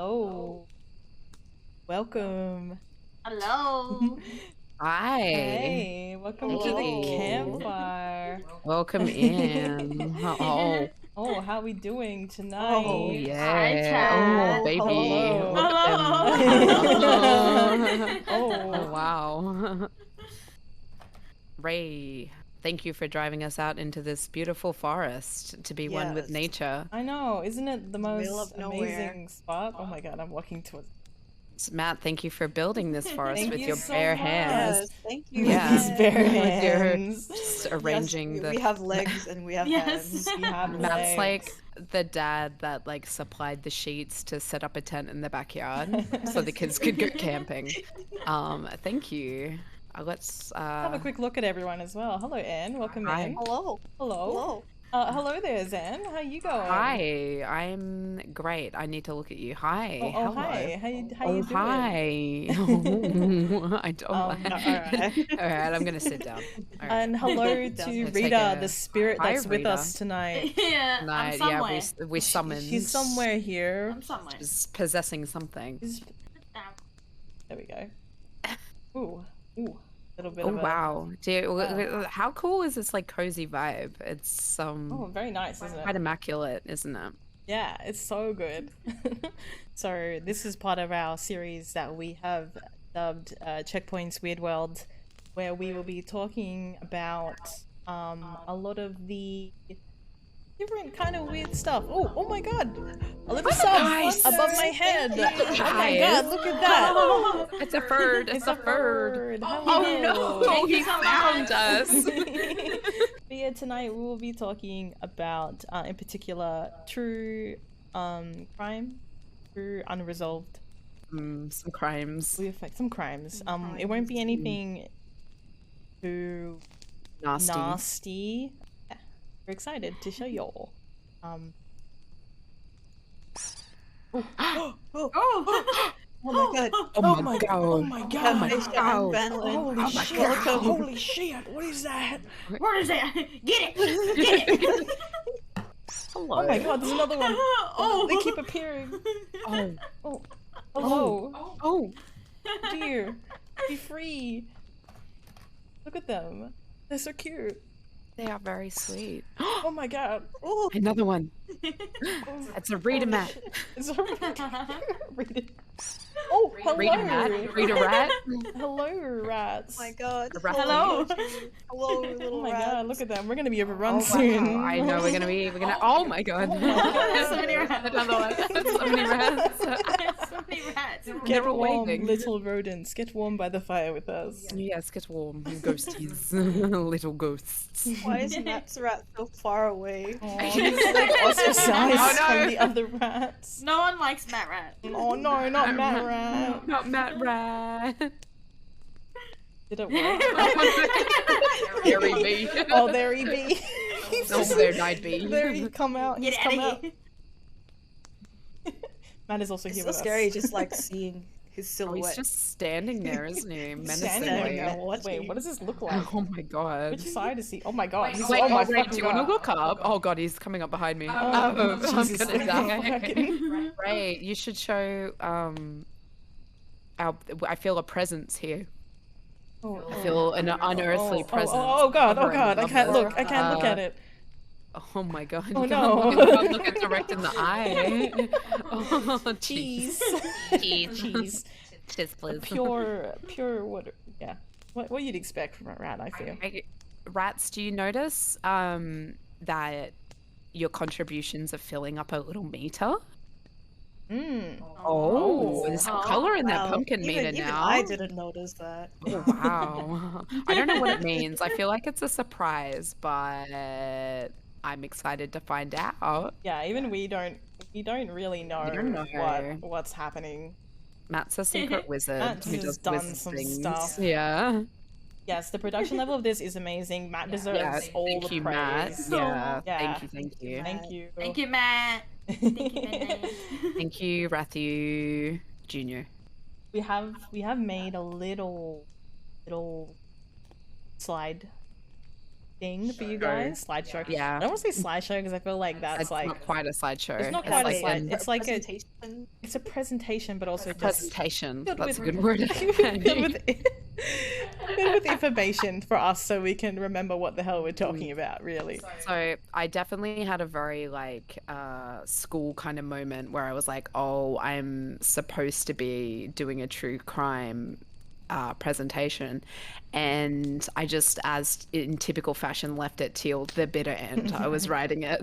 Hello. Welcome. Hello. Hi. Hey, welcome to the campfire. Welcome in. Oh. Oh, how we doing tonight? Oh Hi, yeah. Chad. Oh baby. Hello. Look at them. Oh. Wow. Ray, thank you for driving us out into this beautiful forest to be one with nature. I know, isn't it the most Middle of nowhere. amazing spot? Oh my god, I'm walking towards. Matt, thank you for building this forest Thank with you your so bare much. hands. Yes, thank you. Yeah. These bare With your- hands. Just arranging Yes, the. we have legs and we have hands. We have Matt's like legs. the dad that like supplied the sheets to set up a tent in the backyard so the kids could go camping. Thank you. Let's Have a quick look at everyone as well. Hello, Anne. Welcome Hi. in. Hello. Hello. Hello. Hello there, Xan. How you going? Hi, I'm great. I need to look at you. Hi. Oh, Hello. hi. How you doing? Hi. I don't like. alright. All right, I'm gonna sit down. All right. And hello Down. to Let's Rita, take a- the spirit Hi, that's with Rita. us tonight. Yeah, I'm Night, somewhere. yeah, we summoned. She's somewhere here. I'm somewhere. She's possessing something. She's- There we go. Ooh, little bit Oh of a... wow! How cool is this like cozy vibe? It's Oh, very nice, isn't quite it? immaculate, isn't it? Yeah, it's so good. So this is part of our series that we have dubbed Checkpoint's Weird World, where we will be talking about a lot of the different kind of weird stuff. Oh my god! A little sub Nice. above my head! Oh my Nice. god, look at that! It's a bird. It's a bird. Hello. Oh no! Thank He you so found much. us. But yeah, tonight we will be talking about, in particular, true crime, true unresolved. Some crimes. We affect some crimes. It won't be anything too Nasty. nasty. Yeah, we're excited to show y'all. Oh. Oh my god. Oh my god! Oh my Have god! nice God. Vanillin. Holy my shit! God. Holy shit! What is that? What is it? Get it! Get it! Hello. Oh my god! There's another one. Oh. They keep appearing. Oh. Oh, hello. Oh. Dear, be free. Look at them. They're so cute. They are very sweet. Oh my god. Oh, Another one. Oh, It's a Rita holy Mat. shit. It's a Rita. Oh, hello. Rita Mat. Rita Rat. Hello, rats. oh my god. A rat. Hello. Hello, Oh little my rats. god, look at them. We're gonna be overrun Oh, soon. wow. I know we're gonna. Oh my god. Oh my God. So many rats. Another one. So many rats. So many rats. Get They're all warm, waving. little rodents. Get warm by the fire with us. Yes, get warm, ghosties, little ghosts. Why is Matt's rat so far away? Oh, he's like ostracized Oh, no. from the other rats. No one likes Matt Rat. Oh no, not Matt Rat. Not Matt Rat. Did it work? Gary B. Oh, there he be. He's Oh, just- there died B. There he come out. He's Get come out out. of here. Matt is also It's here so with scary us. just like seeing his Oh, silhouette. he's just standing there, isn't he? Standing Menacingly. there. Watching. Wait, what does this look like? Oh my god. Which side is he? Oh my god. He's Wait, oh my wait, fucking do you want to god. look up? Oh god, he's coming up behind me. Oh, I'm Jesus. gonna die. Fucking- Right, you should show I feel a presence here. Oh, I feel an unearthly presence. Oh god, oh hovering god, I above can't us. look. I can't look at it. Oh my god. Oh, you no. can't look it direct in the eye. Oh Cheese. jeez. Cheese. Cheese, please. Pure what? Yeah. What you'd expect from a rat, I feel. Rats, do you notice that your contributions are filling up a little meter? Mm. Oh, there's some color in that Wow, pumpkin even, meter even now. I didn't notice that. Oh, wow. I don't know what it means. I feel like it's a surprise, but I'm excited to find out. Yeah, even we don't really know, don't know. what's happening. Matt's a secret wizard Matt who has does done wizard some things. stuff. Yeah. Yes, the production level of this is amazing. Matt deserves Yeah, all thank the you, praise. Matt. Yeah, Yeah. thank you. Thank you. Thank you, Matt. Thank you, Matt. Thank you, Rathu Jr. We have made a little slide thing for you guys. Slideshow. Yeah. I don't want to say slideshow because I feel like that's It's like not quite a slideshow. it's not quite a like slide. an It's like a presentation. it's a presentation, but also just presentation. filled That's a with- good word. filled with, filled with information for us so we can remember what the hell we're talking about. Really. So I definitely had a very like school kind of moment where I was like, oh, I'm supposed to be doing a true crime presentation, and I just, as in typical fashion, left it till the bitter end. I was writing it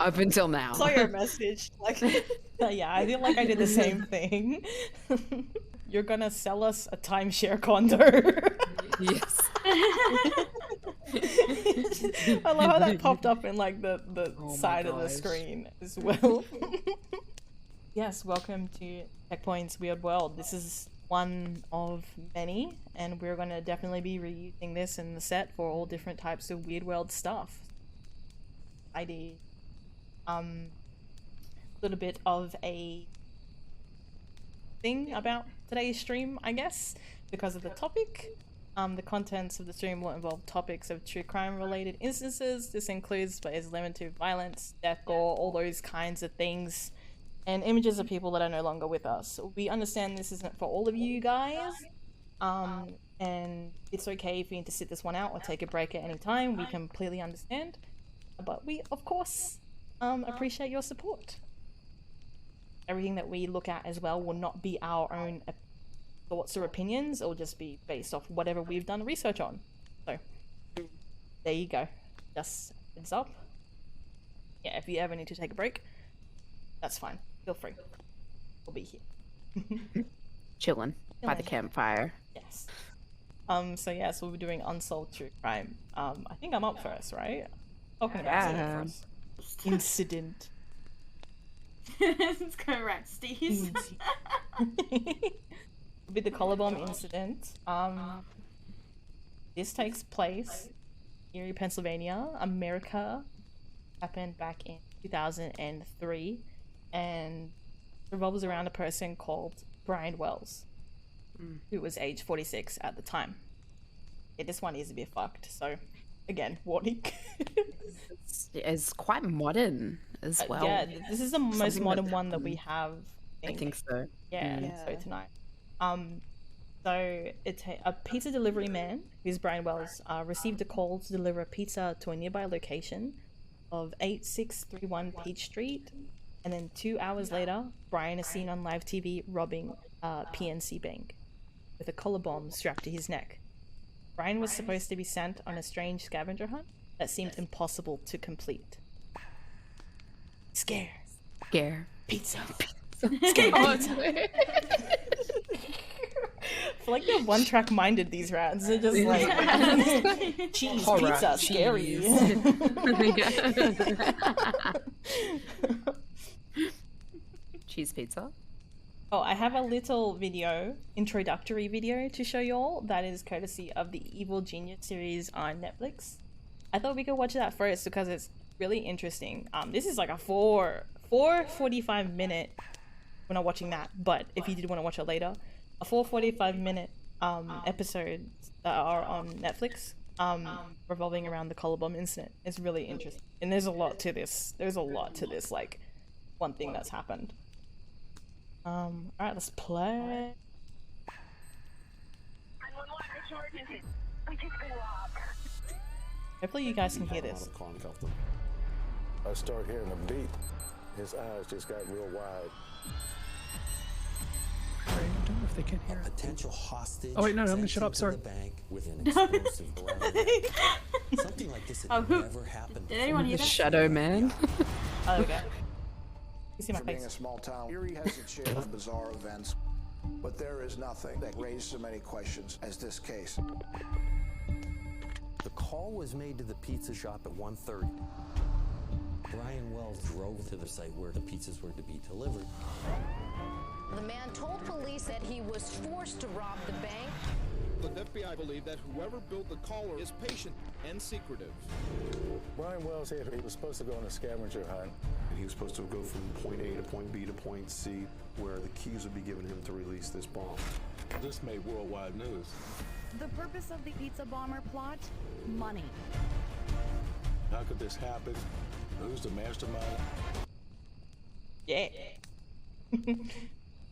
up until now. Saw your message. Like, Yeah, I feel like I did the same thing. You're gonna sell us a timeshare condo. Yes. I love how that popped up in like the Oh my side of the gosh. screen as well. Yes, welcome to Checkpoint's Weird World. This is one of many, and we're gonna definitely be reusing this in the set for all different types of Weird World stuff. ID. Little bit of a thing about today's stream, I guess, because of the topic. The contents of the stream will involve topics of true crime related instances. This includes but is limited to violence, death, gore, all those kinds of things, and images of people that are no longer with us. We understand this isn't for all of you guys, and it's okay if you need to sit this one out or take a break at any time. We completely understand, but we, of course, appreciate your support. Everything that we look at as well will not be our own thoughts or opinions. It will just be based off whatever we've done research on. So, there you go. Just heads up. Yeah, if you ever need to take a break, that's fine. Feel free. We'll be here. Chilling by the Chilling. campfire. Yes. So yeah, so we'll be doing Unsolved True Crime. I think I'm up first, right? Talking about Yeah. incident first. Incident. That's correct, Steve. With the collar bomb incident, this takes place in Erie, Pennsylvania, America. Happened back in 2003, and revolves around a person called Brian Wells, who was age 46 at the time. Yeah, this one is a bit fucked, so again, warning. It's quite modern as well. Yeah, this is the most Something modern that one that we have. I think so. Yeah, Mm. so tonight. So it's a pizza delivery man, who's Brian Wells, received a call to deliver a pizza to a nearby location of 8631 Peach Street, and then 2 hours later, Brian is seen on live TV robbing a PNC bank with a collar bomb strapped to his neck. Brian was supposed to be sent on a strange scavenger hunt that seemed impossible to complete. Scare. Scare. Pizza. Scare. I feel like they're one-track minded, these rats. They're just like cheese, Horror, pizza, scary. Cheese pizza. Oh, I have a little video, introductory video to show you all. That is courtesy of the Evil Genius series on Netflix. I thought we could watch that first because it's really interesting. This is like a 4:45 minute. We're not watching that, but if you did want to watch it later, a 4:45 minute episodes that are on Netflix, revolving around the collar bomb incident. It's really interesting, and there's a lot to this. There's a lot to this, like one thing that's happened. All right, let's play. Hopefully you guys can hear this. I start hearing him beat. His eyes just got real wide. I don't know if they can hear. Potential hostage. Oh wait, no, I'm gonna sent shut up. into Sorry. the bank with an explosive blast. Something like this had Oh, who- never happened. Did anyone hear The that? Shadow Man. Oh, okay. You see my For being a face. small town, Erie has its share of bizarre events, but there is nothing that raises so many questions as this case. The call was made to the pizza shop at 1:30. Brian Wells drove to the site where the pizzas were to be delivered. The man told police that he was forced to rob the bank. The FBI believe that whoever built the collar is patient and secretive. Brian Wells here, he was supposed to go on a scavenger hunt. He was supposed to go from point A to point B to point C, where the keys would be given him to release this bomb. This made worldwide news. The purpose of the pizza bomber plot? Money. How could this happen? Who's the mastermind? Yeah.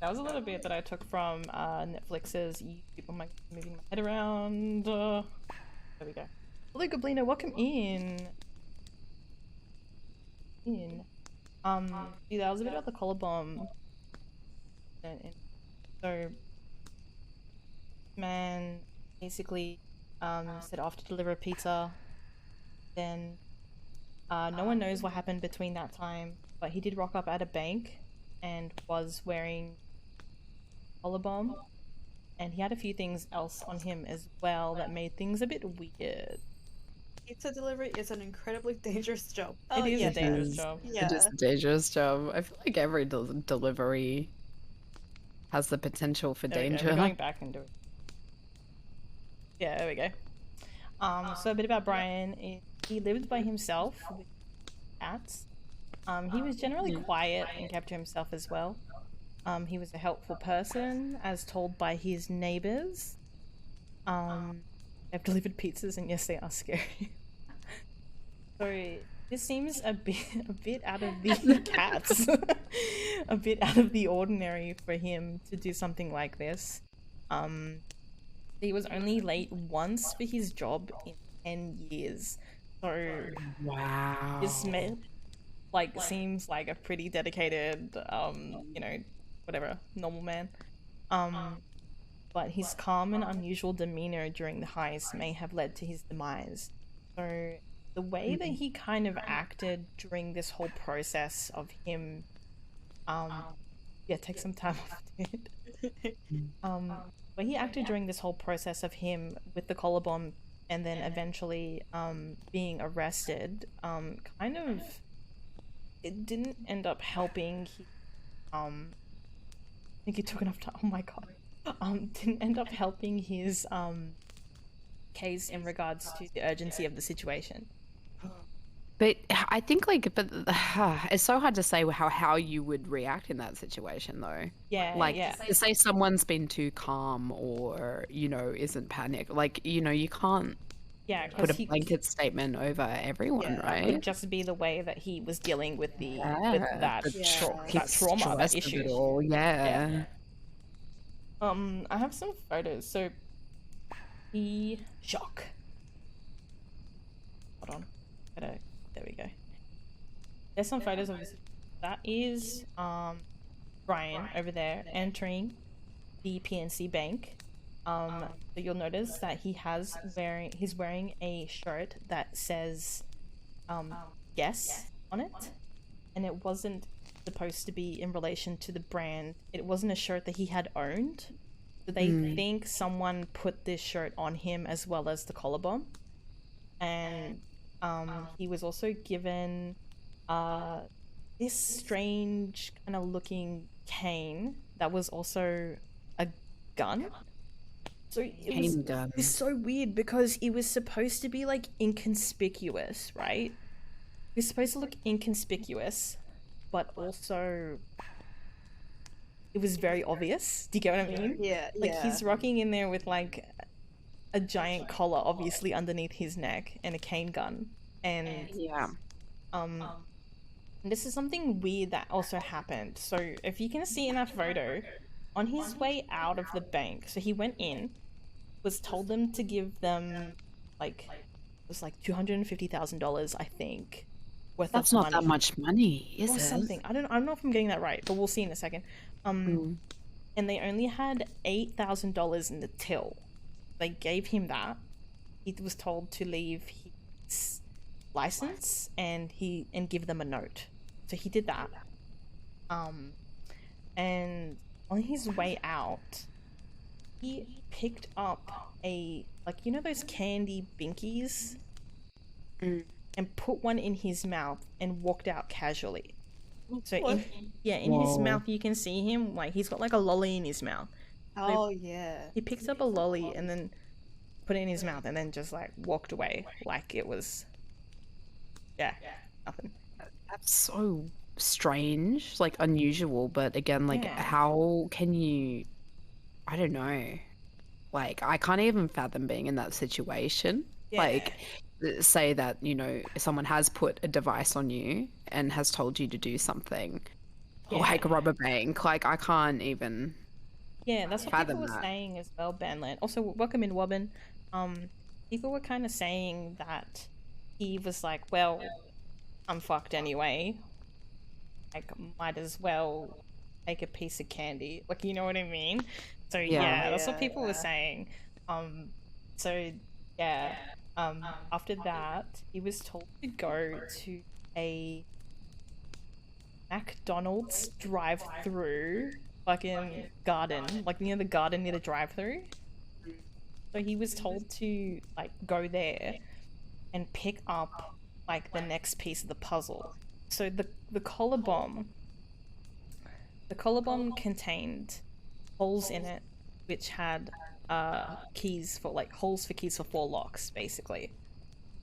That was a little bit that I took from Netflix's YouTube. Oh my, moving my head around. There we go. Hello, Goblino. Welcome in. Yeah, that was a bit about the collar bomb. So, man basically set off to deliver a pizza. Then, no one knows what happened between that time, but he did rock up at a bank and was wearing a collar bomb. And he had a few things else on him as well that made things a bit weird. Pizza delivery is an incredibly dangerous job. It is a dangerous job. Yeah. It is a dangerous job. I feel like every delivery has the potential for There we go. danger. We're going back and do it. Yeah, there we go. So a bit about Brian. He lived by himself with cats. He was generally quiet and kept to himself as well. He was a helpful person, as told by his neighbors. They've delivered pizzas, and yes, they are scary. So this seems a bit out of the cats, a bit out of the ordinary for him to do something like this. He was only late once for his job in 10 years. So Wow. this man seems like a pretty dedicated, you know, whatever, normal man. But his calm and unusual demeanor during the heist may have led to his demise. So the way that he kind of acted during this whole process of him, yeah, take some time off, dude. But he acted during this whole process of him with the collar bomb and then eventually being arrested, kind of, it didn't end up helping. I think he took enough time. Oh my god. Didn't end up helping his case in regards to the urgency of the situation. But I think it's so hard to say how you would react in that situation though. Yeah, like yeah. to say someone's been too calm or isn't panicked. Like you can't put a blanket statement over everyone, right? It could just be the way that he was dealing with that His trauma, that stress of issue. it all, yeah. I have some photos. So shock. Hold on. There we go. There's some photos of this. That is Brian over there entering the PNC Bank. So you'll notice that he's wearing a shirt that says yes on it, and it wasn't supposed to be in relation to the brand. It wasn't a shirt that he had owned. So they think someone put this shirt on him as well as the collar bomb. And he was also given this strange kind of looking cane that was also a gun. So it's so weird because it was supposed to be like inconspicuous, right? It was supposed to look inconspicuous, but also it was very obvious. Do you get what I mean? Yeah, like he's rocking in there with like a giant collar obviously underneath his neck and a cane gun, and this is something weird that also happened. So if you can see in that photo, on his way out of the bank, so he went in, was told them to give them like, it was like $250,000, I think, worth That's of not money. that much money, is Or it? something. I don't know if I'm getting that right, but we'll see in a second. And they only had $8,000 in the till. They gave him that. He was told to leave his license and give them a note. So he did that. And on his way out, he picked up those candy binkies, and put one in his mouth and walked out casually. So in his mouth you can see him, like he's got like a lolly in his mouth. Oh yeah. He picked up a lolly and then put it in his mouth and then just like walked away like it was nothing. That's so strange, like unusual, but again, like how can you, I don't know. like I can't even fathom being in that situation. Yeah. Like, say that, you know, someone has put a device on you and has told you to do something, like rob a bank. Like, I can't even. Yeah, that's what fathom people were that. saying as well, Banland. Also, welcome in, Wobbin. People were kind of saying that he was like, well, I'm fucked anyway. Like, might as well take a piece of candy. Like, you know what I mean? So yeah, that's what people were saying. So yeah, after that, he was told to go to a McDonald's drive-through fucking garden, like near the garden near the drive-through. So he was told to like go there and pick up like the next piece of the puzzle. So the collar bomb contained holes in it which had keys for like holes for keys for 4 locks basically.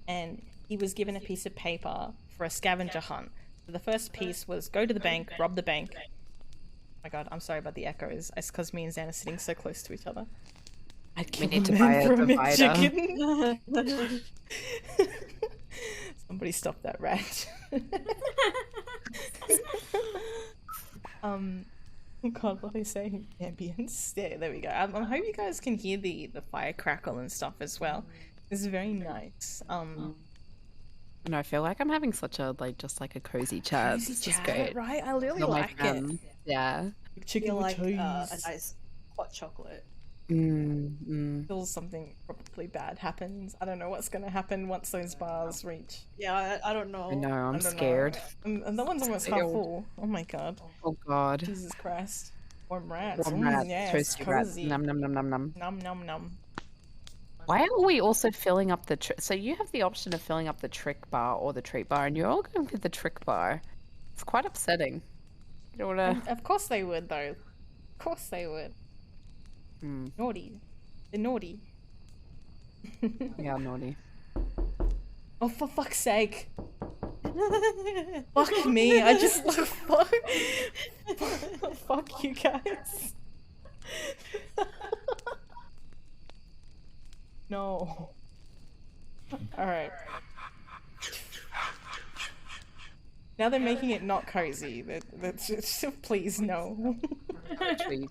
And he was given a piece of paper for a scavenger hunt. So the first piece was go to the bank, rob the bank. Oh my god, I'm sorry about the echoes. It's because me and Xan are sitting so close to each other. I'd kill need a to man buy a for a divider. McChicken. Somebody stop that rat. Oh god, what are they saying? Ambience? Yeah, there we go. I hope you guys can hear the fire crackle and stuff as well. It's very nice. And I feel like I'm having such a just like a cozy chat. Cozy This is chat, great. right? I really With my like it. friends. Yeah. Chicken with like cheese. a nice hot chocolate. Feels something probably bad happens. I don't know what's gonna happen once those bars reach. Yeah, I don't know. I know, I'm I don't scared. know. And that one's almost half Ew. full. Oh my god. Oh god. Jesus Christ. Warm rats. Warm rats, Yes, toasty rats. cozy. Num num num num num. Num num num. Why are we also filling up the so you have the option of filling up the trick bar or the treat bar, and you're all going with the trick bar. It's quite upsetting. You don't wanna... Of course they would, though. Of course they would. Naughty. They're naughty. Yeah, naughty. Oh, for fuck's sake. Fuck me. I just fuck. Fuck you guys. No. Alright. Now they're making it not cozy. That's just, please, no. Treat.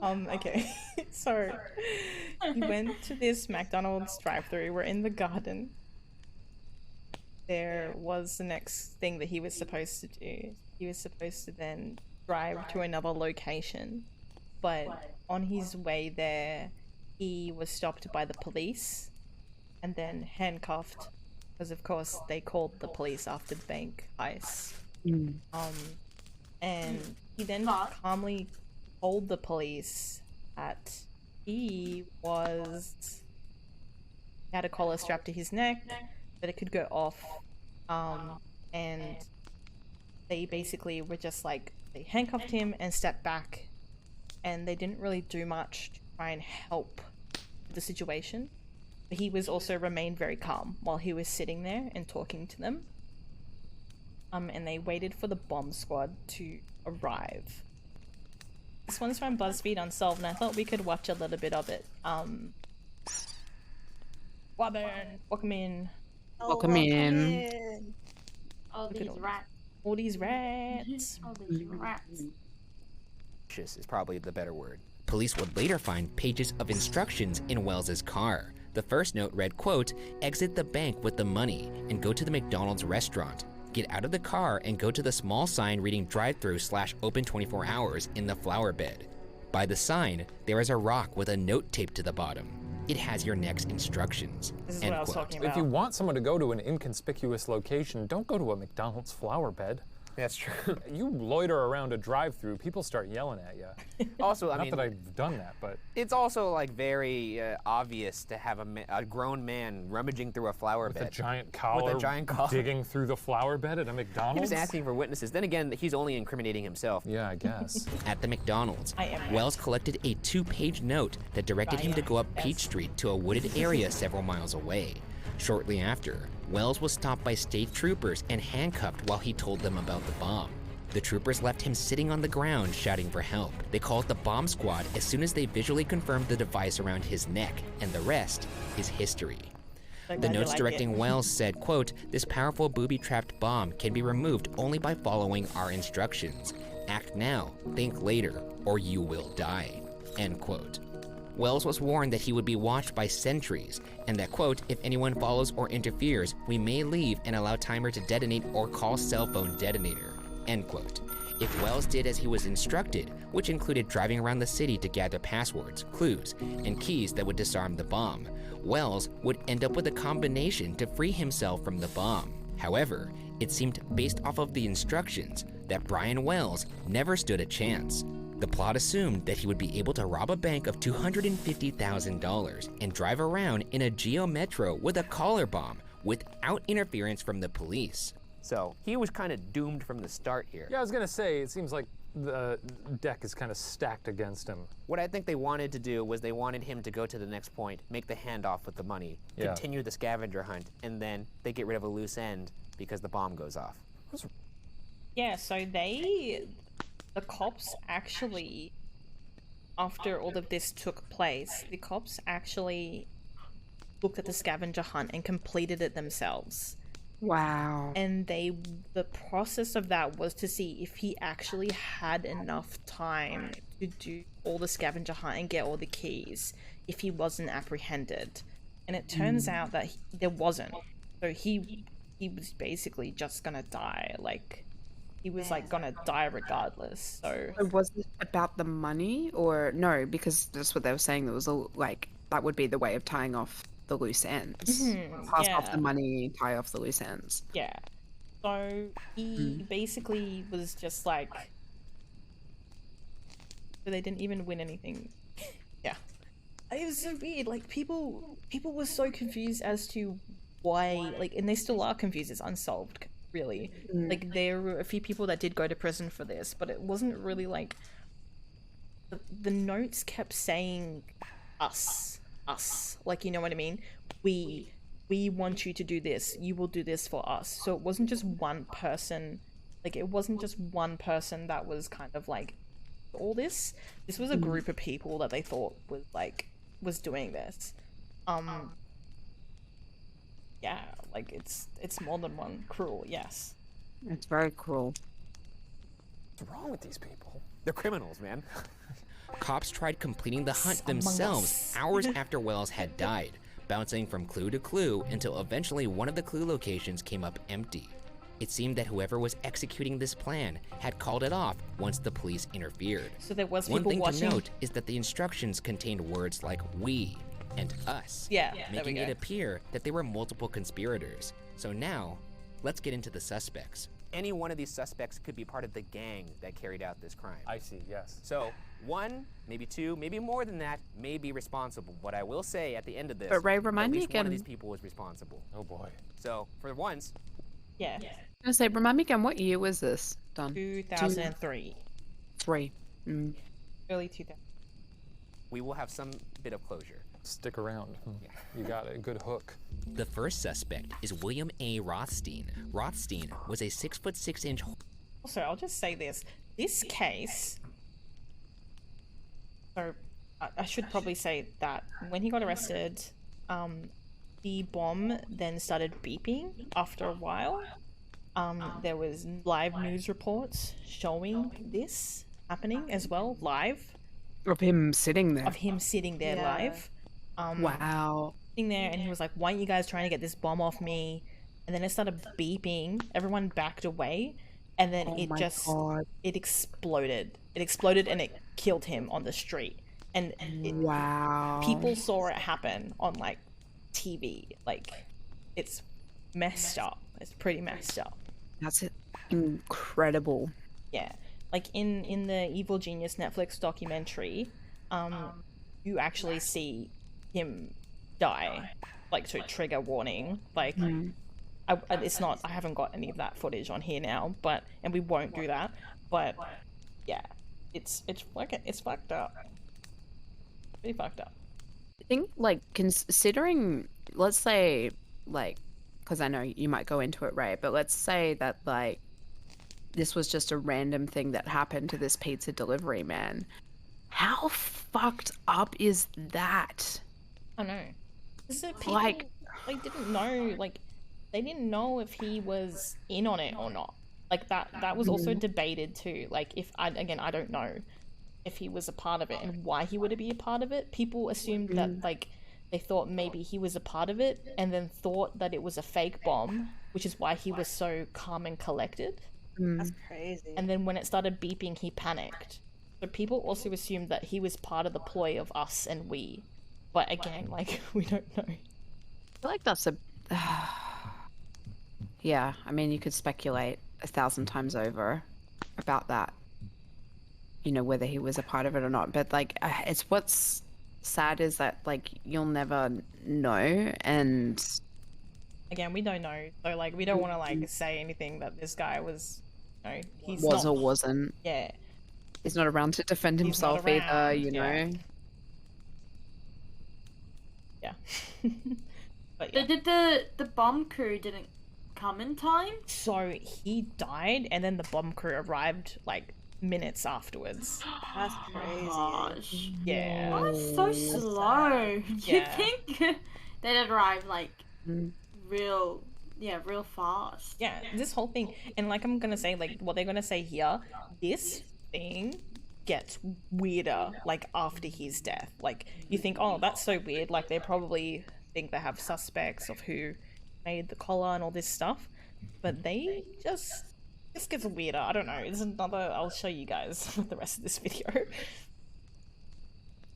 Okay. So, he went to this McDonald's drive-thru. We're in the garden. There was the next thing that he was supposed to do. He was supposed to then drive to another location. But on his way there, he was stopped by the police and then handcuffed. Because of course they called the police after the bank heist. And he then calmly told the police that he had a collar strapped to his neck, that it could go off, and they basically were just like, they handcuffed him and stepped back, and they didn't really do much to try and help the situation. But he was also remained very calm while he was sitting there and talking to them. And they waited for the bomb squad to arrive. This one's from Buzzfeed Unsolved, and I thought we could watch a little bit of it. Welcome in. Welcome in. All these rats. All these rats. All these rats. Is probably the better word. Police would later find pages of instructions in Wells's car. The first note read, quote, exit the bank with the money and go to the McDonald's restaurant. Get out of the car and go to the small sign reading drive-thru/open 24 hours in the flower bed. By the sign, there is a rock with a note taped to the bottom. It has your next instructions. This is what I was talking about. If you want someone to go to an inconspicuous location, don't go to a McDonald's flower bed. That's true. You loiter around a drive-through, people start yelling at you. Also, I Not mean, that I've done that, but it's also like very obvious to have a grown man rummaging through a flower bed with a giant collar, with a giant collar, digging through the flower bed at a He McDonald's. was asking for witnesses. Then again, he's only incriminating himself. Yeah, I guess. At the McDonald's, Wells collected a 2-page note that directed him to go up Peach Street to a wooded area several miles away. Shortly after, Wells was stopped by state troopers and handcuffed while he told them about the bomb. The troopers left him sitting on the ground shouting for help. They called the bomb squad as soon as they visually confirmed the device around his neck, and the rest is history. The notes directing Wells said, quote, "This powerful booby-trapped bomb can be removed only by following our instructions. Act now, think later, or you will die," end quote. Wells was warned that he would be watched by sentries, and that, quote, "If anyone follows or interferes, we may leave and allow timer to detonate or call cell phone detonator," end quote. If Wells did as he was instructed, which included driving around the city to gather passwords, clues, and keys that would disarm the bomb, Wells would end up with a combination to free himself from the bomb. However, it seemed based off of the instructions that Brian Wells never stood a chance. The plot assumed that he would be able to rob a bank of $250,000 and drive around in a Geo Metro with a collar bomb without interference from the police. So he was kind of doomed from the start here. Yeah, I was gonna say, it seems like the deck is kind of stacked against him. What I think they wanted to do was they wanted him to go to the next point, make the handoff with the money, continue the scavenger hunt, and then they get rid of a loose end because the bomb goes off. Yeah, so the cops actually, after all of this took place, the cops actually looked at the scavenger hunt and completed it themselves. Wow. And the process of that was to see if he actually had enough time to do all the scavenger hunt and get all the keys if he wasn't apprehended. And it turns out that there wasn't. So he was basically just gonna die. Like, he was like gonna die regardless. So was it about the money, or no? Because that's what they were saying. There was like that would be the way of tying off the loose ends. Pass off the money, tie off the loose ends. Yeah. So he basically was just like, so they didn't even win anything. Yeah. It was so weird. Like, people were so confused as to why, like, and they still are confused. It's unsolved, really. Like, there were a few people that did go to prison for this, but it wasn't really like, the notes kept saying us, like, you know what I mean? We want you to do this, you will do this for us. So it wasn't just one person, like, it wasn't just one person that was kind of like all this. This was a group of people that they thought was doing this. Yeah, like, it's more than one. Cruel, yes. It's very cruel. What's wrong with these people? They're criminals, man. Cops tried completing the hunt themselves hours after Wells had died, bouncing from clue to clue until eventually one of the clue locations came up empty. It seemed that whoever was executing this plan had called it off once the police interfered. So there was One people thing watching. to note is that the instructions contained words like "we" and "us," making it appear that there were multiple conspirators. So now, let's get into the suspects. Any one of these suspects could be part of the gang that carried out this crime. I see, yes. So, one, maybe two, maybe more than that, may be responsible. What I will say at the end of this, But Ray, remind me at least one again. of these people was responsible. Oh boy. So, for once, Yeah. I was gonna say, remind me again, what year was this done? 2003. Early 2000. we will have some bit of closure. Stick around. You got a good hook. The first suspect is William A. Rothstein. Rothstein was a 6'6" Also, I'll just say this. This case... So, I should probably say that when he got arrested, the bomb then started beeping after a while. There was live news reports showing this happening as well, live. Of him sitting there. Of him sitting there live. Wow. Sitting there, and he was like, "Why aren't you guys trying to get this bomb off me?" And then it started beeping. Everyone backed away, and then it exploded. It exploded, and it killed him on the street. And people saw it happen on like TV. Like, it's messed up. It's pretty messed up. That's incredible. Yeah, like in the Evil Genius Netflix documentary, you actually see him die. Like, so trigger warning. Like, it's not. I haven't got any of that footage on here now, and we won't do that. But yeah, it's fucked up. Pretty fucked up. I think, like, considering, let's say, like, because I know you might go into it, right? But let's say that, like, this was just a random thing that happened to this pizza delivery man. How fucked up is that? I know. So people, like didn't know, like, they didn't know if he was in on it or not. Like, that was also debated too. Like, I don't know if he was a part of it and why he would be a part of it. People assumed that, like, they thought maybe he was a part of it and then thought that it was a fake bomb, which is why he was so calm and collected. That's crazy. And then when it started beeping, he panicked. So people also assumed that he was part of the ploy of us and we. But again, like, we don't know. I feel like that's a... yeah, I mean, you could speculate 1,000 times over about that. You know, whether he was a part of it or not. But, like, it's what's sad is that, like, you'll never know, and... Again, we don't know. So, like, we don't want to, like, say anything that this guy was... You know, he's was not... or wasn't. Yeah. He's not around to defend himself either, you know? Yeah. But did the bomb crew didn't come in time? So he died, and then the bomb crew arrived like minutes afterwards. That's crazy. Gosh. Yeah. That's so slow. You think they'd arrive like real fast? Yeah, this whole thing, and like I'm gonna say, like what they're gonna say here, this thing gets weirder like after his death. Like you think, oh, that's so weird. Like they probably think they have suspects of who made the collar and all this stuff, but they just gets weirder. I don't know. It's another. I'll show you guys with the rest of this video.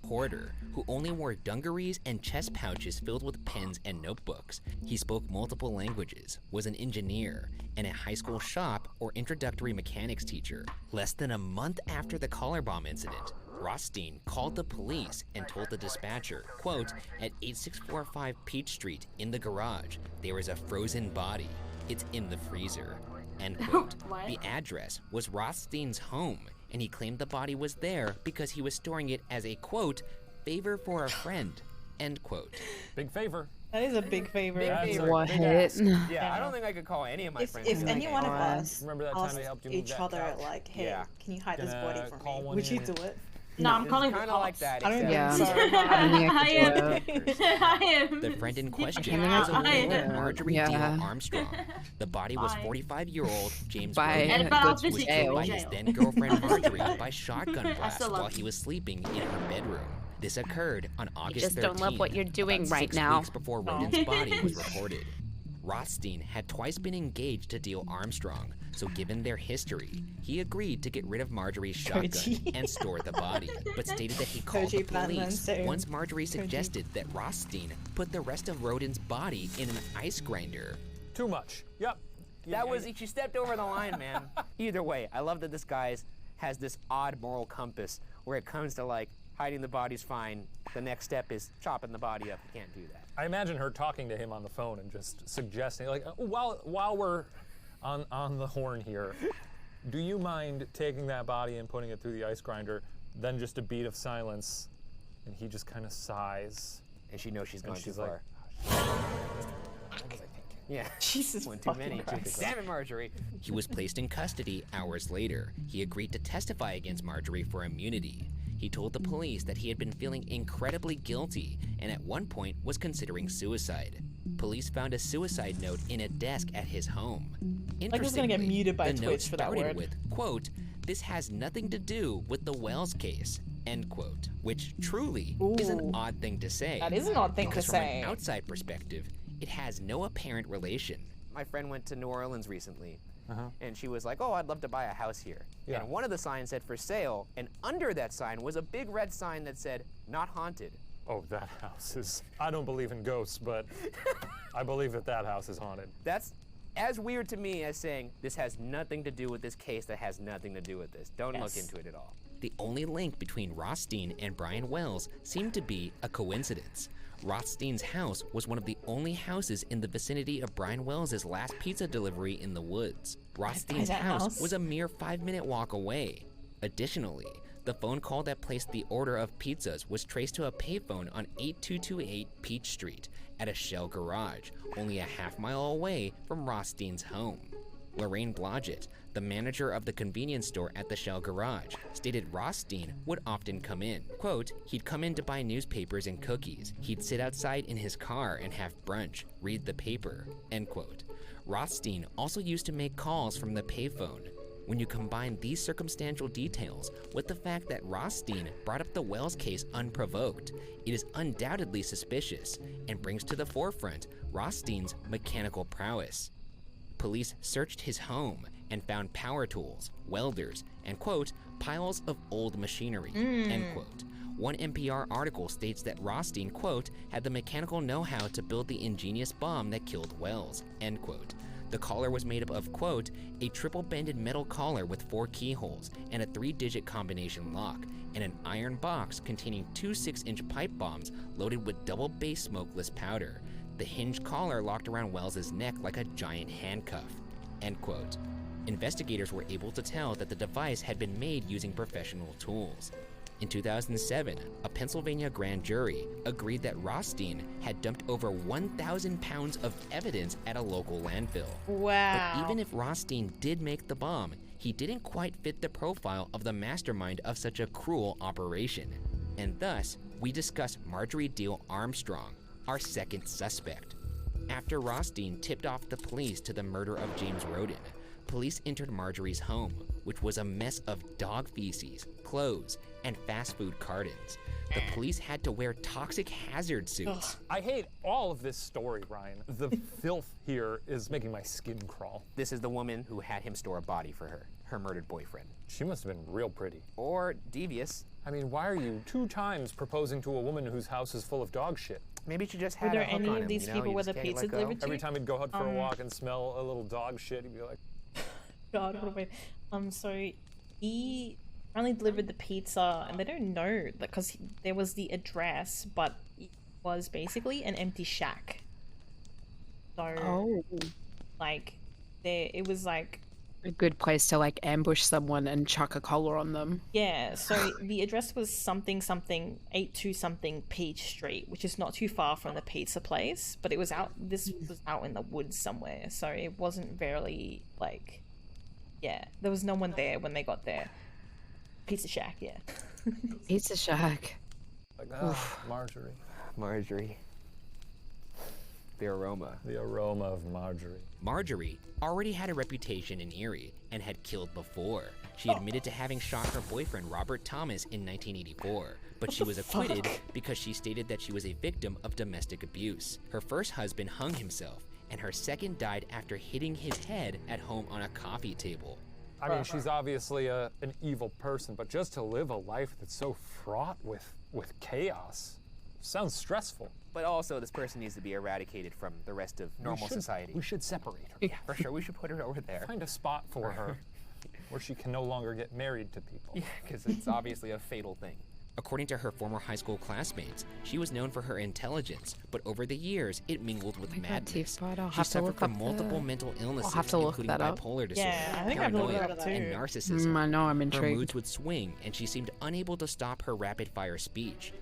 Porter, who only wore dungarees and chest pouches filled with pens and notebooks. He spoke multiple languages, was an engineer, and a high school shop or introductory mechanics teacher. Less than a month after the collar bomb incident, Rothstein called the police and told the dispatcher, quote, at 8645 Peach Street in the garage, there is a frozen body. It's in the freezer, end quote. The address was Rothstein's home, and he claimed the body was there because he was storing it as a, quote, favor for a friend, end quote. Big favor. That is a big favor. Yeah, I don't think I could call any of my friends. If any one of us remember that time asked they helped you move each that other, couch? like, hey, can you hide this body for me? one Would you in? do it? No, I'm calling kind of like that. I don't except- think so. I am. The friend in question Yeah. was a woman I named am. Marjorie Yeah. Deal Armstrong. The body was 45-year-old James Bye. Roden, But I'll which was visit killed you by in his jail. then-girlfriend Marjorie by shotgun blast still love while he was sleeping in her bedroom. This occurred on August 13th. just don't love what you're doing about right 6 now. weeks before Roden's body was reported. Rothstein had twice been engaged to Deal Armstrong, so given their history, he agreed to get rid of Marjorie's shotgun and store the body, but stated that he called the police once Marjorie suggested that Rothstein put the rest of Roden's body in an ice grinder. Too much. Yep. That was, she stepped over the line, man. Either way, I love that this guy has this odd moral compass where it comes to like hiding the body's fine. The next step is chopping the body up. You can't do that. I imagine her talking to him on the phone and just suggesting, like, while we're on the horn here, do you mind taking that body and putting it through the ice grinder? Then just a beat of silence, and he just kind of sighs. And she knows she's gone too she's far. What was I thinking? Yeah. Jesus One too many. Damn it, Marjorie. He was placed in custody hours later. He agreed to testify against Marjorie for immunity. He told the police that he had been feeling incredibly guilty and at one point was considering suicide. Police found a suicide note in a desk at his home. Like it's gonna get muted by the note Twitch for that started word. with, quote, this has nothing to do with the Wells case, end quote, which truly is an odd thing to say. That is an odd thing to because say. From an outside perspective, it has no apparent relation. My friend went to New Orleans recently, and she was like, oh, I'd love to buy a house here. Yeah. And one of the signs said for sale, and under that sign was a big red sign that said, not haunted. Oh, that house is... I don't believe in ghosts, but I believe that house is haunted. That's as weird to me as saying, this has nothing to do with this case that has nothing to do with this. Don't look into it at all. The only link between Rothstein and Brian Wells seemed to be a coincidence. Rothstein's house was one of the only houses in the vicinity of Brian Wells' last pizza delivery in the woods. Rothstein's house was a mere 5-minute walk away. Additionally, The phone call that placed the order of pizzas was traced to a payphone on 8228 Peach Street at a Shell garage, only a half-mile away from Rothstein's home. Lorraine Blodgett, the manager of the convenience store at the Shell garage, stated Rothstein would often come in. Quote, he'd come in to buy newspapers and cookies. He'd sit outside in his car and have brunch, read the paper, end quote. Rothstein also used to make calls from the payphone. When you combine these circumstantial details with the fact that Rothstein brought up the Wells case unprovoked, it is undoubtedly suspicious and brings to the forefront Rothstein's mechanical prowess. Police searched his home and found power tools, welders, and quote, piles of old machinery, end quote. One NPR article states that Rothstein, quote, had the mechanical know-how to build the ingenious bomb that killed Wells, end quote. The collar was made up of, quote, a triple-bended metal collar with 4 keyholes and a 3-digit combination lock, and an iron box containing 2 6-inch pipe bombs loaded with double-base smokeless powder. The hinged collar locked around Wells's neck like a giant handcuff, end quote. Investigators were able to tell that the device had been made using professional tools. In 2007, a Pennsylvania grand jury agreed that Rothstein had dumped over 1,000 pounds of evidence at a local landfill. Wow. But even if Rothstein did make the bomb, he didn't quite fit the profile of the mastermind of such a cruel operation. And thus, we discuss Marjorie Deal Armstrong, our second suspect. After Rothstein tipped off the police to the murder of James Roden, police entered Marjorie's home, which was a mess of dog feces, clothes, and fast food cartons. The police had to wear toxic hazard suits. I hate all of this story, Ryan. The filth here is making my skin crawl. This is the woman who had him store a body for her murdered boyfriend. She must have been real pretty. Or devious. I mean, why are you 2 times proposing to a woman whose house is full of dog shit? Maybe she just had Were a there hook any on of him, these you know? people You with just a can't pizza let go. delivered to Every you? time he'd go out for a walk and smell a little dog shit, he'd be like, God, what a way. So he only delivered the pizza, and they don't know because there was the address, but it was basically an empty shack. So, like, it was like a good place to like ambush someone and chuck a collar on them. Yeah, so the address was something 82 something Peach Street, which is not too far from the pizza place, but it was out. This was out in the woods somewhere, so it wasn't very like, yeah, there was no one there when they got there. Pizza shack, yeah. Pizza shack. like, Marjorie. Marjorie. The aroma. The aroma of Marjorie. Marjorie already had a reputation in Erie and had killed before. She admitted to having shot her boyfriend Robert Thomas in 1984, but she was acquitted because she stated that she was a victim of domestic abuse. Her first husband hung himself, and her second died after hitting his head at home on a coffee table. I mean, she's obviously an evil person, but just to live a life that's so fraught with chaos sounds stressful. But also, this person needs to be eradicated from the rest of normal society. We should separate her. Yeah, for sure. We should put her over there. Find a spot for her where she can no longer get married to people. Yeah, because it's obviously a fatal thing. According to her former high school classmates, she was known for her intelligence, but over the years, it mingled with madness. She suffered from multiple mental illnesses, including bipolar disorder, paranoia, and narcissism. I know, I'm Her intrigued. moods would swing, and she seemed unable to stop her rapid-fire speech.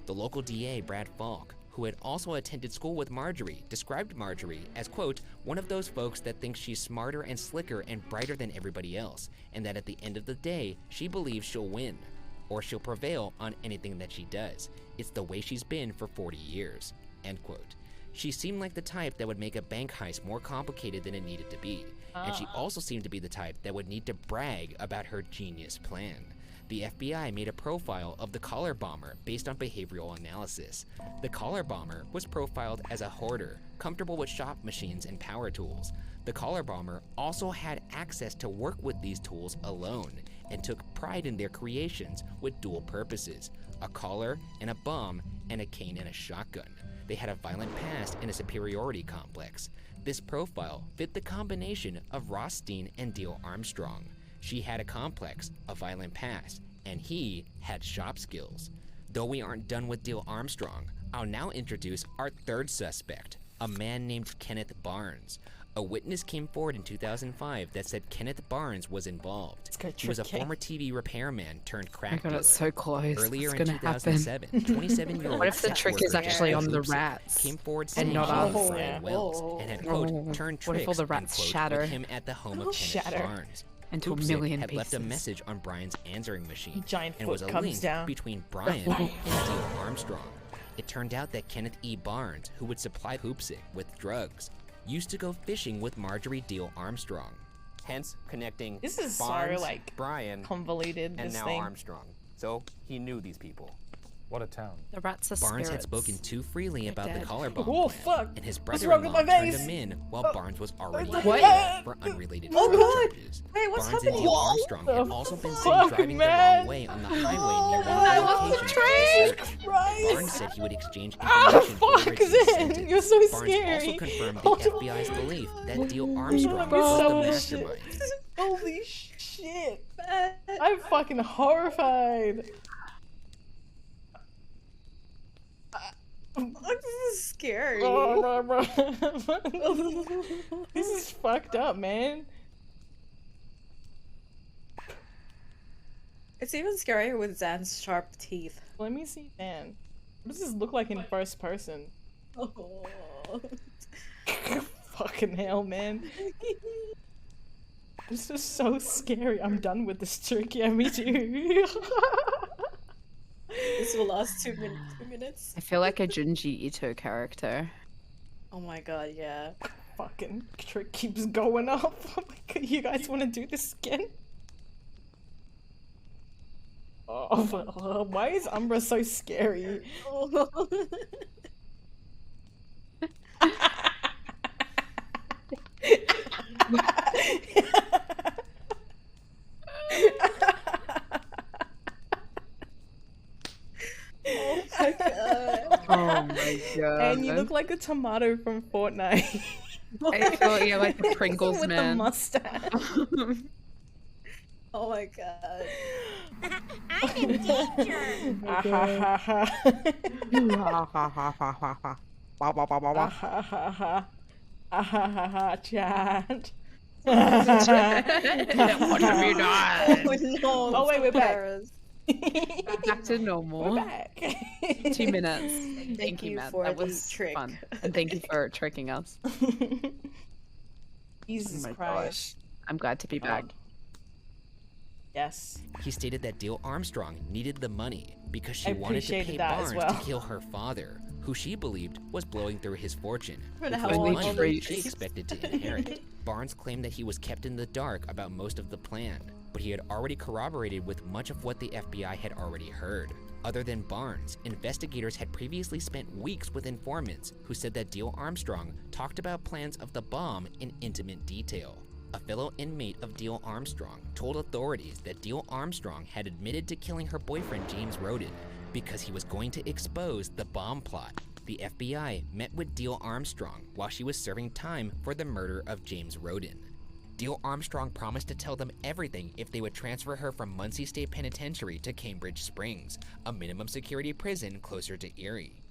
The local DA, Brad Falk, who had also attended school with Marjorie, described Marjorie as, quote, one of those folks that thinks she's smarter and slicker and brighter than everybody else, and that at the end of the day, she believes she'll win, or she'll prevail on anything that she does. It's the way she's been for 40 years, end quote. She seemed like the type that would make a bank heist more complicated than it needed to be, and she also seemed to be the type that would need to brag about her genius plan. The FBI made a profile of the collar bomber based on behavioral analysis. The collar bomber was profiled as a hoarder, comfortable with shop machines and power tools. The collar bomber also had access to work with these tools alone and took pride in their creations with dual purposes, a collar and a bomb and a cane and a shotgun. They had a violent past and a superiority complex. This profile fit the combination of Rothstein and Deal Armstrong. She had a complex, a violent past, and he had shop skills. Though we aren't done with Deal Armstrong, I'll now introduce our third suspect, a man named Kenneth Barnes. A witness came forward in 2005 that said Kenneth Barnes was involved. He was a tricky. former TV repairman turned crack Oh my god, dealer. it's so close. Earlier It's in gonna 2007, 27-year-old What if the sex trick is worker actually on Jessica the Hoopsick rats came forward and saying not she us? knew Brian Wells and had, quote, turned What tricks, if all the rats end quote, shatter with him at the home of Kenneth Shatter. Barnes. into a Hoopsick million had left a pieces? message on Brian's answering machine Giant and foot was a comes link down. between Brian and Deal Armstrong. It turned out that Kenneth E. Barnes, who would supply Hoopsick with drugs, used to go fishing with Marjorie Deal Armstrong. Hence connecting This is Barnes, so like Brian, convoluted. and This now thing. Armstrong. So he knew these people. What a town. The rats are Barnes had spirits. spoken too freely about the dead. collar bomb Oh, plan, fuck. and his What's wrong with brother-in-law my turned face? him in while Barnes was already in What? jail for unrelated Oh, drug God. charges. Wait, what's Barnes happening? and Deal What Armstrong the had also been seen fuck, driving man? the wrong way on the highway near one I of the love the locations of the search. Christ. Barnes said he would exchange Ah, information for fuck, Richie's Xan, sentence. you're so Barnes scary. also confirmed the Oh, FBI's belief that Deal Armstrong Bro. was the Holy mastermind. Holy shit. I'm fucking horrified. This is scary. Bro. This is fucked up, man. It's even scarier with Zan's sharp teeth. Let me see, man. What does this look like in first person? Oh. Fucking hell, man. This is so scary. I'm done with this trick. Yeah, me too. This will last 2 minutes. I feel like a Junji Ito character. Oh my god, yeah. Fucking trick keeps going up. Oh my god, you guys want to do this again? Oh, why is Umbra so scary? Oh my god. Oh my god. And you look like a tomato from Fortnite. I feel yeah, like the Pringles with man. the mustache. Oh my god. I'm in danger. Chad. What have you done? Oh no. Oh wait, we're back. Paris. Back to normal. We're back. 2 minutes. Thank you, you Matt. for That the was trick. fun. And thank you for tricking us. Jesus Oh my Christ. gosh. I'm glad to be back. Yes. He stated that Deal Armstrong needed the money because she I wanted to appreciated pay that as Barnes well. to kill her father, who she believed was blowing through his fortune, Where which the was hell the was all money these she trees? expected to inherit. Barnes claimed that he was kept in the dark about most of the plan, but he had already corroborated with much of what the FBI had already heard. Other than Barnes, investigators had previously spent weeks with informants who said that Deal Armstrong talked about plans of the bomb in intimate detail. A fellow inmate of Deal Armstrong told authorities that Deal Armstrong had admitted to killing her boyfriend James Roden because he was going to expose the bomb plot. The FBI met with Deal Armstrong while she was serving time for the murder of James Roden. Deal Armstrong promised to tell them everything if they would transfer her from Muncie State Penitentiary to Cambridge Springs, a minimum security prison closer to Erie.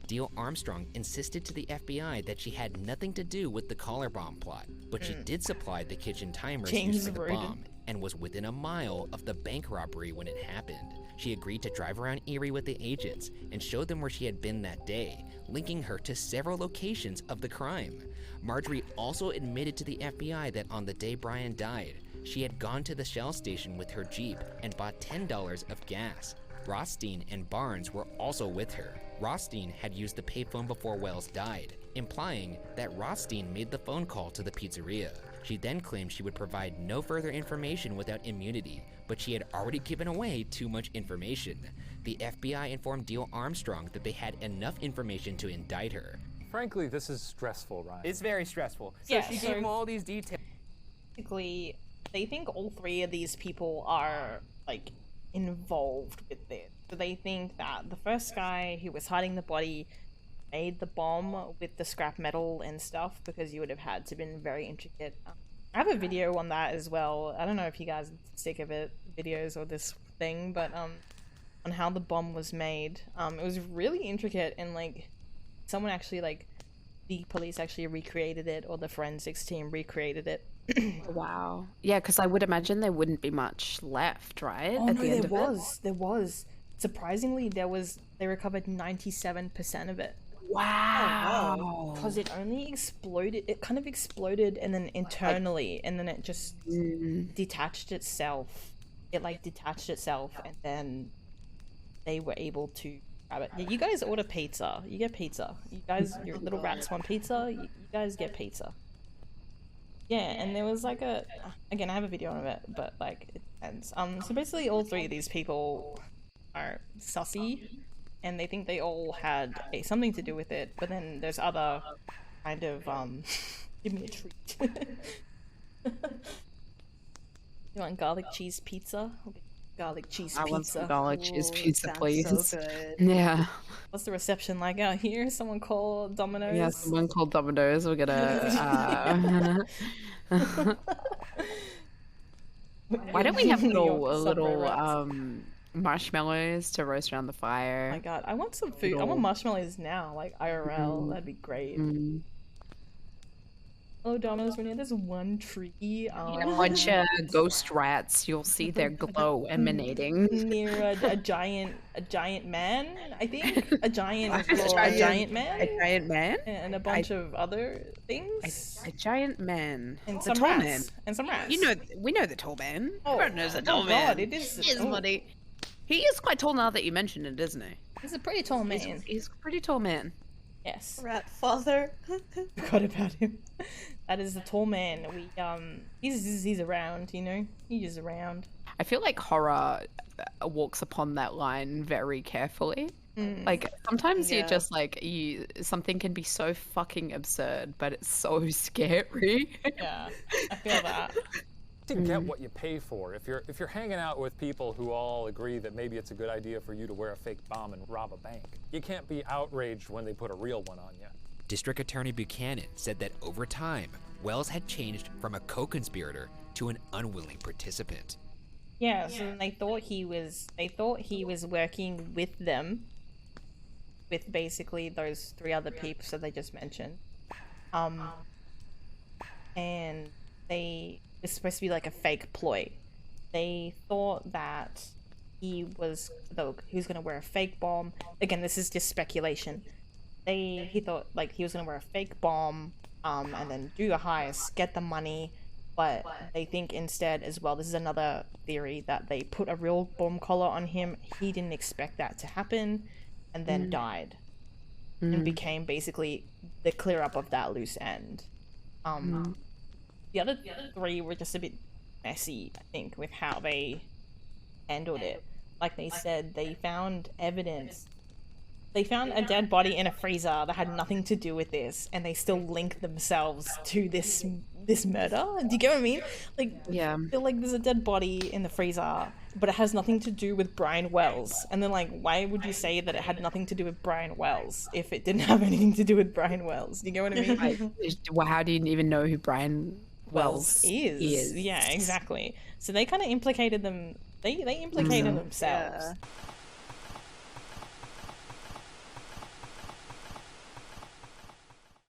Deal Armstrong insisted to the FBI that she had nothing to do with the collar bomb plot, but she did supply the kitchen timers used for the bomb and was within a mile of the bank robbery when it happened. She agreed to drive around Erie with the agents and showed them where she had been that day, linking her to several locations of the crime. Marjorie also admitted to the FBI that on the day Brian died, she had gone to the Shell station with her Jeep and bought $10 of gas. Rothstein and Barnes were also with her. Rothstein had used the payphone before Wells died, implying that Rothstein made the phone call to the pizzeria. She then claimed she would provide no further information without immunity, but she had already given away too much information. The FBI informed Deal Armstrong that they had enough information to indict her. Frankly, this is stressful, Ryan. It's very stressful. So Yeah, she gave him all these details. Basically, they think all three of these people are, like, involved with this. So they think that the first guy who was hiding the body made the bomb with the scrap metal and stuff, because you would have had to been very intricate. I have a video on that as well. I don't know if you guys are sick of it, videos or this thing, but on how the bomb was made. It was really intricate, and like someone actually like the police actually recreated it, or the forensics team recreated it. Wow. Yeah, because I would imagine there wouldn't be much left, right? Oh at no, the end there of was. There was. Surprisingly, they recovered 97% of it. Wow. Because it only exploded. It kind of exploded, and then internally, and then it just detached itself. It like detached itself, and then they were able to grab it. Yeah, you guys order pizza. You get pizza. You guys, your little rats want pizza. You guys get pizza. Yeah, and there was like a, again, I have a video of it, but like it ends. So basically, all three of these people are sussy, and they think they all had something to do with it. But then there's other kind of give me a treat. You want garlic cheese pizza? Garlic cheese pizza. I want some garlic cheese pizza, sounds please. so good. Yeah. What's the reception like out here? Someone call Domino's? Yeah, someone called Domino's. We're gonna. Why don't we have little marshmallows to roast around the fire? Oh my god, I want some food. I want marshmallows now, like IRL. That'd be great. Hello, Domino's. We're near this one tree. A bunch of ghost rats. You'll see their glow emanating near a giant man. I think a giant man. A giant man. And a bunch of other things. A giant man. And The some tall rats. man. And some rats. You know, we know the tall man. Everyone knows the tall God, man. it is. He is bloody. He is quite tall now that you mention it, isn't he? He's a pretty tall man. He's a pretty tall man. Yes. Rat father. Forgot about him. That is the tall man. He's around, you know? He's around. I feel like horror walks upon that line very carefully. Like sometimes you're just like something can be so fucking absurd, but it's so scary. Yeah, I feel that. To get what you pay for. If you're hanging out with people who all agree that maybe it's a good idea for you to wear a fake bomb and rob a bank, you can't be outraged when they put a real one on you. District Attorney Buchanan said that over time, Wells had changed from a co-conspirator to an unwilling participant. Yeah, so they thought he was working with them, with basically those three other people that they just mentioned. And it's supposed to be like a fake ploy. They thought that he was going to wear a fake bomb. Again, this is just speculation. He thought like he was going to wear a fake bomb, and then do a heist, get the money. But they think instead as well, this is another theory, that they put a real bomb collar on him. He didn't expect that to happen, and then died, and became basically the clear up of that loose end. The other three were just a bit messy, I think, with how they handled it. Like they said, they found evidence. They found a dead body in a freezer that had nothing to do with this, and they still link themselves to this murder. Do you get what I mean? Like, yeah, they're like, there's a dead body in the freezer, but it has nothing to do with Brian Wells. And then, like, why would you say that it had nothing to do with Brian Wells if it didn't have anything to do with Brian Wells? Do you get what I mean? Well, how do you even know who Brian Wells is? Yeah, exactly. So they kind of implicated them. They implicated themselves. Yeah.